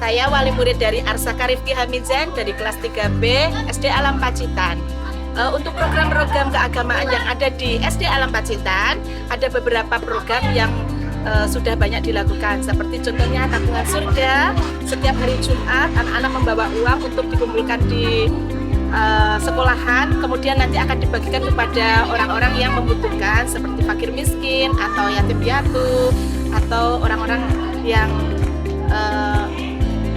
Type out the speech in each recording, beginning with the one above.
Saya wali murid dari Arsaka Rifki Hamizan dari kelas 3B SD Alam Pacitan. Untuk program-program keagamaan yang ada di SD Alam Pacitan, ada beberapa program yang sudah banyak dilakukan, seperti contohnya tabungan surga. Setiap hari Jumat anak-anak membawa uang untuk dikumpulkan di sekolahan, kemudian nanti akan dibagikan kepada orang-orang yang membutuhkan seperti fakir miskin atau yatim piatu atau orang-orang yang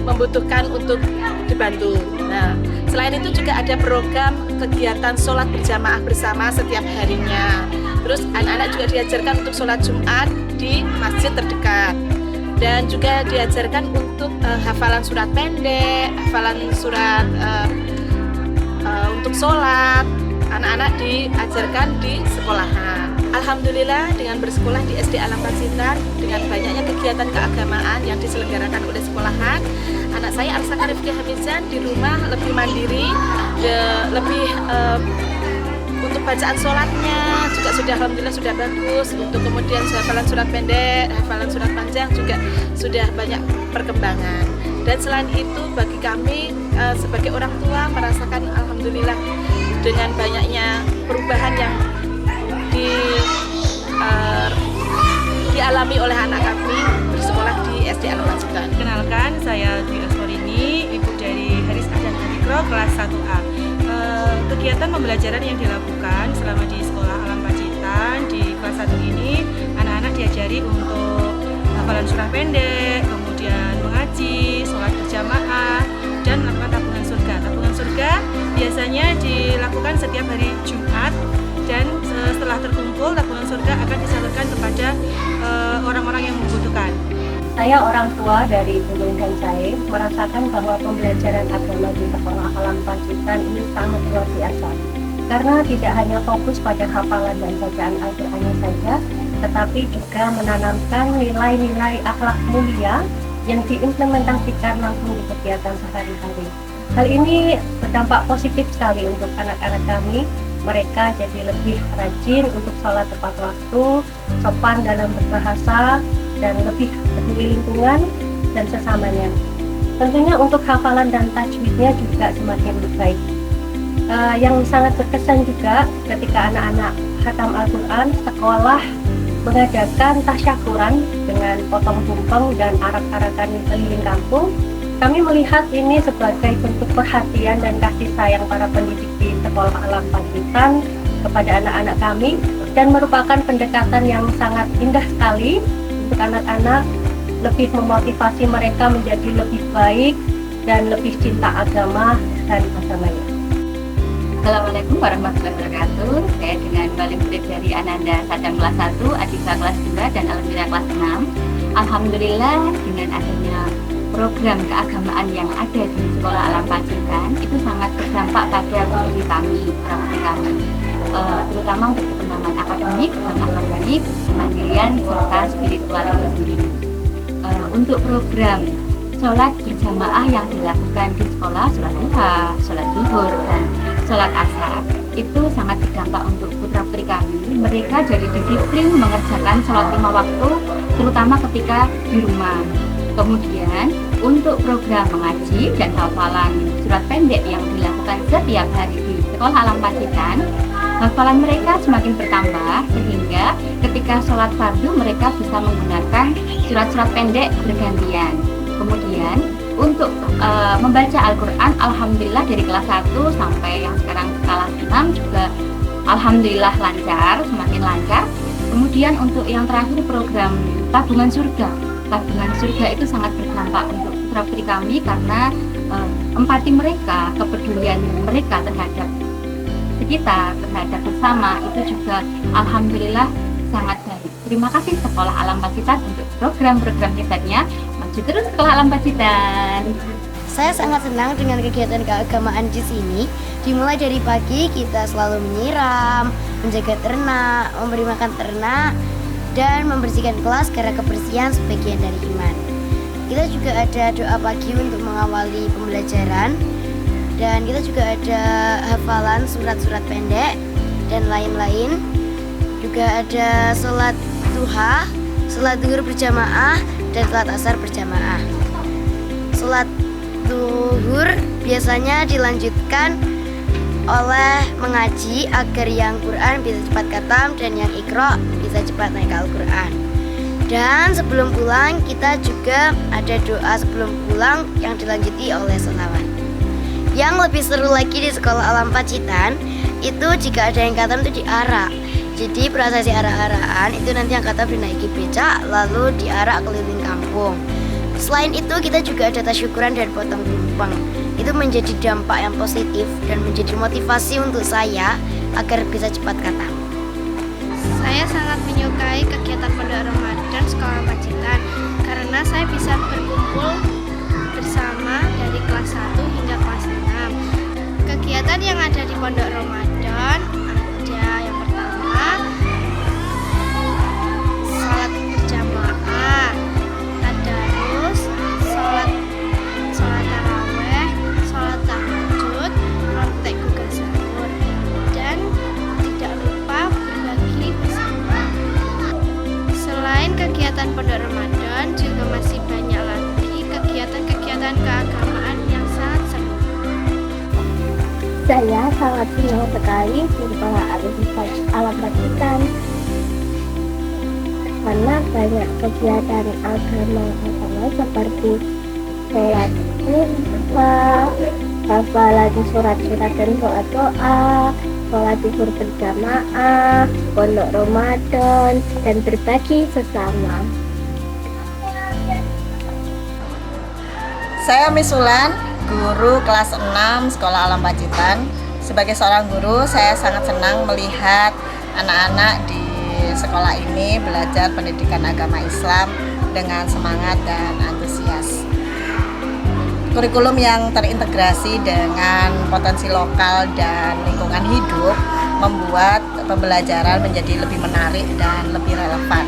membutuhkan untuk dibantu. Nah, selain itu juga ada program kegiatan sholat berjamaah bersama setiap harinya. Terus anak-anak juga diajarkan untuk sholat Jumat di masjid terdekat, dan juga diajarkan untuk hafalan surat pendek, hafalan surat untuk sholat. Anak-anak diajarkan di sekolahan. Alhamdulillah dengan bersekolah di SD Alam Pacitan, dengan banyaknya kegiatan keagamaan yang diselenggarakan oleh sekolahan, anak saya Arsaka Rifki Hamizan di rumah lebih mandiri, lebih untuk bacaan sholatnya juga sudah alhamdulillah sudah bagus. Untuk kemudian hafalan surat pendek, hafalan surat panjang juga sudah banyak perkembangan. Dan selain itu bagi kami sebagai orang tua merasakan alhamdulillah dengan banyaknya perubahan yang dialami oleh anak kami bersekolah di SD Alam Pacitan. Kenalkan, saya Dwi Asmorini, ibu dari Haris Ahdan Adikro kelas 1A. Kegiatan pembelajaran yang dilakukan selama di sekolah Alam Pacitan di kelas 1 ini, anak-anak diajari untuk hafalan surah pendek, kemudian mengaji, sholat berjamaah, dan melakukan tabungan surga. Tabungan surga biasanya dilakukan setiap hari Jumat, dan setelah terkumpul tabungan surga akan disalurkan kepada orang-orang yang membutuhkan. Saya orang tua dari Gunung dan Jahe merasakan bahwa pembelajaran agama di sekolah Alam Pacitan ini sangat luar biasa. Karena tidak hanya fokus pada hafalan dan bacaan Al-Qur'annya saja, tetapi juga menanamkan nilai-nilai akhlak mulia yang diimplementasikan langsung di kegiatan sehari-hari. Hal ini berdampak positif sekali untuk anak-anak kami. Mereka jadi lebih rajin untuk sholat tepat waktu, sopan dalam berbahasa, dan lebih peduli lingkungan dan sesamanya. Tentunya untuk hafalan dan tajwidnya juga semakin baik. Yang sangat berkesan juga ketika anak-anak khatam Al-Quran, sekolah mengadakan tasyakuran dengan potong tumpeng dan arak-arakan keliling kampung. Kami melihat ini sebagai bentuk perhatian dan kasih sayang para pendidik di sekolah Alam Pacitan kepada anak-anak kami, dan merupakan pendekatan yang sangat indah sekali untuk anak-anak, lebih memotivasi mereka menjadi lebih baik dan lebih cinta agama dan agamanya. Assalamualaikum warahmatullahi wabarakatuh. Saya dengan wali murid dari Ananda Sadang kelas 1, Adisa kelas 2, dan Alhamdulillah kelas 6. Alhamdulillah dengan adanya program keagamaan yang ada di sekolah Alam Pacitan itu sangat berdampak pada diri kami, terutama untuk perkembangan akademik, kemandirian, serta spiritual itu sendiri. Untuk program sholat berjamaah yang dilakukan di sekolah, sholat duha, sholat zuhur, dan sholat asar, itu sangat berdampak untuk putra-putri kami. Mereka jadi disiplin mengerjakan sholat 5 waktu, terutama ketika di rumah. Kemudian untuk program mengaji dan hafalan surat pendek yang dilakukan setiap hari di sekolah Alam Pacitan, hafalan mereka semakin bertambah sehingga ketika sholat fardu mereka bisa menggunakan surat-surat pendek bergantian. Kemudian untuk membaca Al-Quran, alhamdulillah dari kelas 1 sampai yang sekarang kelas 6 juga alhamdulillah lancar, semakin lancar. Kemudian untuk yang terakhir program tabungan surga. Tabungan surga itu sangat berdampak untuk putra-putri kami karena empati mereka, kepedulian mereka terhadap sekitar, terhadap bersama itu juga alhamdulillah sangat baik. Terima kasih Sekolah Alam Pacitan untuk program-program hebatnya. Maju terus Sekolah Alam Pacitan. Saya sangat senang dengan kegiatan keagamaan di sini. Dimulai dari pagi kita selalu menyiram, menjaga ternak, memberi makan ternak, dan membersihkan kelas karena kebersihan sebagian dari iman. Kita juga ada doa pagi untuk mengawali pembelajaran, dan kita juga ada hafalan surat-surat pendek dan lain-lain. Juga ada sholat duha, sholat zuhur berjamaah, dan sholat asar berjamaah. sholat zuhur biasanya dilanjutkan oleh mengaji agar yang Quran bisa cepat khatam dan yang Iqra bisa cepat naik ke Al-Quran. Dan sebelum pulang kita juga ada doa sebelum pulang yang dilanjuti oleh sholawat. Yang lebih seru lagi di sekolah Alam Pacitan itu jika ada yang khatam itu diarak. Jadi prosesi arak-arakan itu nanti yang khatam dinaiki becak lalu diarak keliling kampung. Selain itu kita juga ada tasyukuran dan potong tumpeng. Itu menjadi dampak yang positif dan menjadi motivasi untuk saya agar bisa cepat khatam. Saya sangat menyukai kegiatan Pondok Ramadan Sekolah Pacitan karena saya bisa berkumpul bersama dari kelas 1 hingga kelas 6. Kegiatan yang ada di Pondok Ramadan ada yang pertama salat berjamaah, tadarus, salat tarawih, salat tahajud, praktek gugat sahur, dan tidak lupa berbagi bersama. Selain kegiatan Pondok Ramadan juga masih banyak lagi kegiatan-kegiatan keagamaan yang sangat seru. Saya sangat senang sekali di sekolah Alam Pacitan karena banyak kegiatan agama seperti sholat isya, hafalan surat-surat dan doa-doa, sholat zuhur berjamaah, Pondok Ramadan, dan berbagi sesama. Saya Misulan, guru kelas 6 Sekolah Alam Pacitan. Sebagai seorang guru, saya sangat senang melihat anak-anak di sekolah ini belajar pendidikan agama Islam dengan semangat dan antusias. Kurikulum yang terintegrasi dengan potensi lokal dan lingkungan hidup membuat pembelajaran menjadi lebih menarik dan lebih relevan.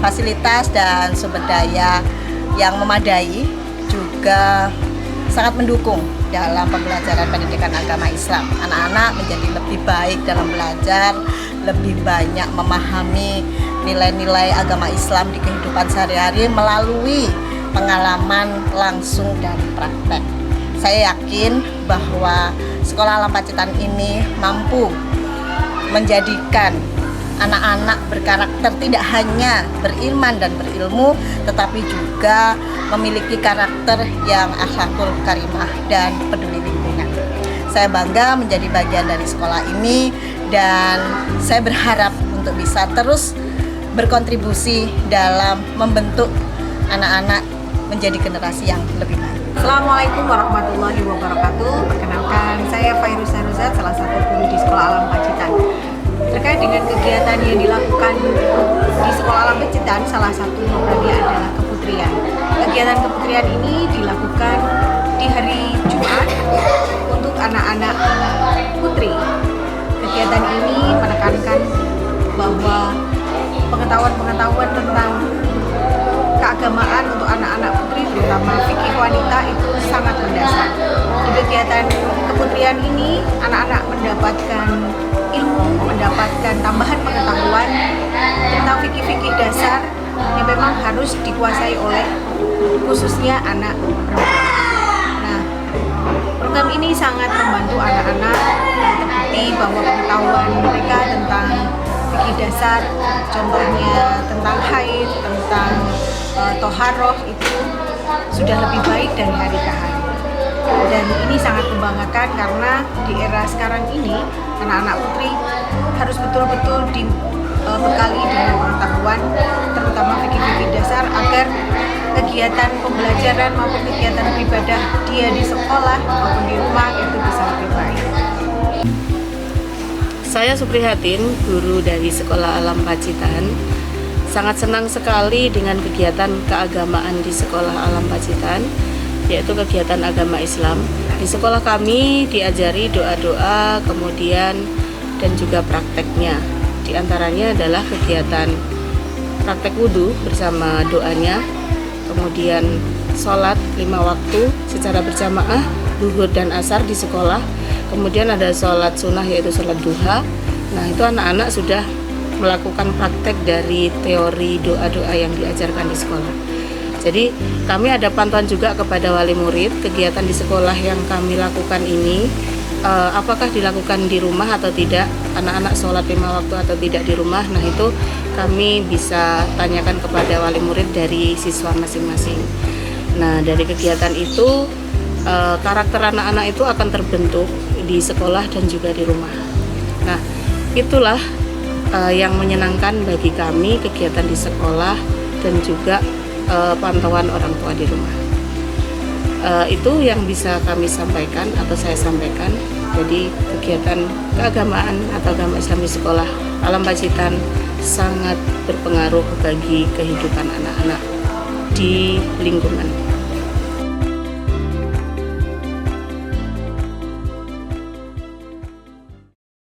Fasilitas dan sumber daya yang memadai juga sangat mendukung dalam pembelajaran pendidikan agama Islam. Anak-anak menjadi lebih baik dalam belajar, lebih banyak memahami nilai-nilai agama Islam di kehidupan sehari-hari melalui pengalaman langsung dan praktek. Saya yakin bahwa Sekolah Alam Pacitan ini mampu menjadikan anak-anak berkarakter tidak hanya beriman dan berilmu, tetapi juga memiliki karakter yang akhlakul karimah dan peduli lingkungan. Saya bangga menjadi bagian dari sekolah ini dan saya berharap untuk bisa terus berkontribusi dalam membentuk anak-anak menjadi generasi yang lebih baik. Assalamualaikum warahmatullahi wabarakatuh. Perkenalkan, saya Fairuzah Rozat, salah satu guru di Sekolah Alam Pacitan. Terkait dengan kegiatan yang dilakukan di Sekolah Alam Pacitan, salah satu programnya adalah keputrian. Kegiatan keputrian ini dilakukan di hari Jumat untuk anak-anak putri. Kegiatan ini menekankan bahwa pengetahuan-pengetahuan tentang keagamaan untuk anak-anak putri, terutama fikih wanita, itu sangat mendasar. Di kegiatan keputrian ini, anak-anak mendapatkan ilmu, mendapatkan tambahan pengetahuan tentang fikih-fikih dasar yang memang harus dikuasai oleh khususnya anak perempuan. Nah, program ini sangat membantu anak-anak, terbukti bahwa pengetahuan mereka tentang fikih dasar, contohnya tentang haid, tentang toharoh, itu sudah lebih baik dari hari ke hari. Dan ini sangat membanggakan karena di era sekarang ini anak-anak putri harus betul-betul dibekali dengan pengetahuan terutama fikih-fikih dasar agar kegiatan pembelajaran maupun kegiatan beribadah dia di sekolah maupun di rumah itu bisa lebih baik. Saya Suprihatin, guru dari Sekolah Alam Pacitan. Sangat senang sekali dengan kegiatan keagamaan di Sekolah Alam Pacitan, yaitu kegiatan agama Islam. Di sekolah kami diajari doa-doa, kemudian dan juga prakteknya. Di antaranya adalah kegiatan praktek wudhu bersama doanya, kemudian sholat 5 waktu secara berjamaah, zuhur dan asar di sekolah. Kemudian ada sholat sunnah yaitu sholat duha. Nah, itu anak-anak sudah melakukan praktek dari teori doa-doa yang diajarkan di sekolah. Jadi kami ada pantauan juga kepada wali murid, kegiatan di sekolah yang kami lakukan ini apakah dilakukan di rumah atau tidak, anak-anak sholat 5 waktu atau tidak di rumah. Nah itu kami bisa tanyakan kepada wali murid dari siswa masing-masing. Nah dari kegiatan itu karakter anak-anak itu akan terbentuk di sekolah dan juga di rumah. Nah itulah yang menyenangkan bagi kami, kegiatan di sekolah dan juga pantauan orang tua di rumah. Itu yang bisa kami sampaikan atau saya sampaikan. Jadi kegiatan keagamaan atau agama Islam di sekolah Alam Pacitan sangat berpengaruh bagi kehidupan anak-anak di lingkungan.